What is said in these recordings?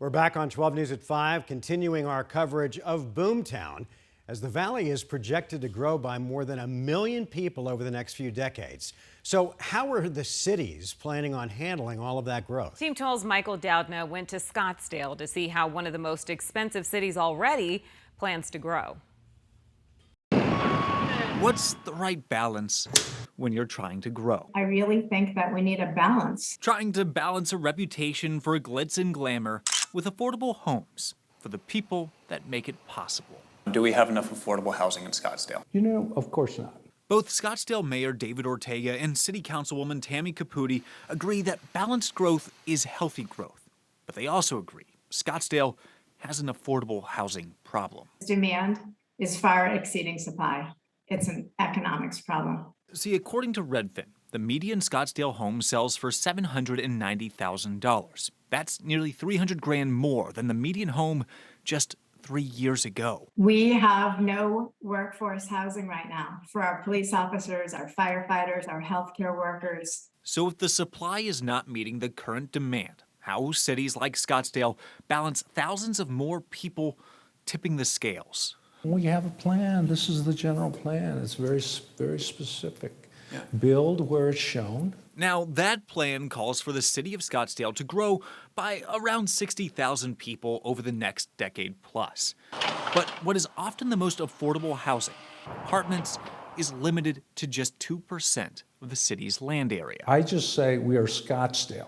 We're back on 12 News at 5, continuing our coverage of Boomtown as the valley is projected to grow by more than 1 million people over the next few decades. So how are the cities planning on handling all of that growth? Team 12's Michael Doudna went to Scottsdale to see how one of the most expensive cities already plans to grow. What's the right balance when you're trying to grow? I really think that we need a balance. Trying to balance a reputation for glitz and glamour with affordable homes for the people that make it possible. Do we have enough affordable housing in Scottsdale? Of course not. Both Scottsdale Mayor David Ortega and City Councilwoman Tammy Caputi agree that balanced growth is healthy growth. But they also agree Scottsdale has an affordable housing problem. Demand is far exceeding supply. It's an economics problem. See, according to Redfin, the median Scottsdale home sells for $790,000. That's nearly $300,000 more than the median home just 3 years ago. We have no workforce housing right now for our police officers, our firefighters, our healthcare workers. So if the supply is not meeting the current demand, how will cities like Scottsdale balance thousands of more people tipping the scales? We have a plan. This is the general plan. It's very specific. Yeah. Build where it's shown. Now, that plan calls for the City of Scottsdale to grow by around 60,000 people over the next decade plus. But what is often the most affordable housing, apartments, is limited to just 2% of the city's land area. I just say we are Scottsdale.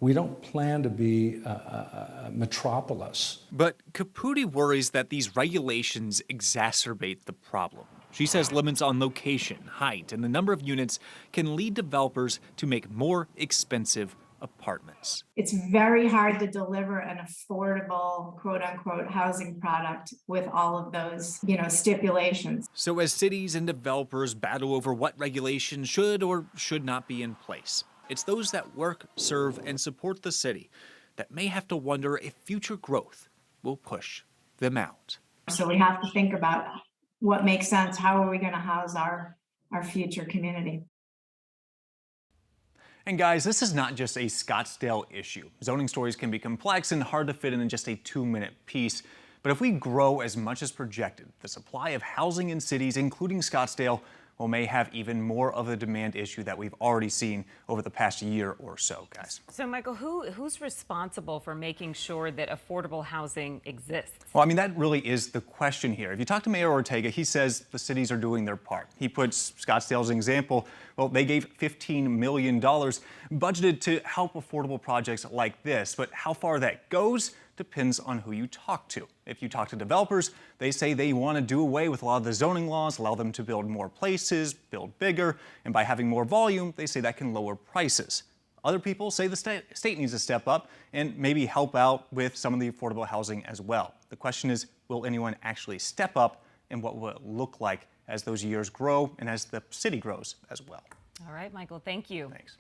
We don't plan to be a metropolis. But Caputi worries that these regulations exacerbate the problem. She says limits on location, height, and the number of units can lead developers to make more expensive apartments. It's very hard to deliver an affordable, quote unquote, housing product with all of those, stipulations. So as cities and developers battle over what regulations should or should not be in place, it's those that work, serve, and support the city that may have to wonder if future growth will push them out. So we have to think about what makes sense. How are we going to house our future community? And guys, this is not just a Scottsdale issue. Zoning stories can be complex and hard to fit in just a 2-minute piece. But if we grow as much as projected, the supply of housing in cities, including Scottsdale, may have even more of a demand issue that we've already seen over the past year or so, guys. So, Michael, who's responsible for making sure that affordable housing exists? Well, that really is the question here. If you talk to Mayor Ortega, he says the cities are doing their part. He puts Scottsdale as an example. Well, they gave $15 million budgeted to help affordable projects like this, but how far that goes depends on who you talk to. If you talk to developers, they say they want to do away with a lot of the zoning laws, allow them to build more places, build bigger, and by having more volume, they say that can lower prices. Other people say the state needs to step up and maybe help out with some of the affordable housing as well. The question is, will anyone actually step up, and what will it look like as those years grow and as the city grows as well? All right, Michael, thank you. Thanks.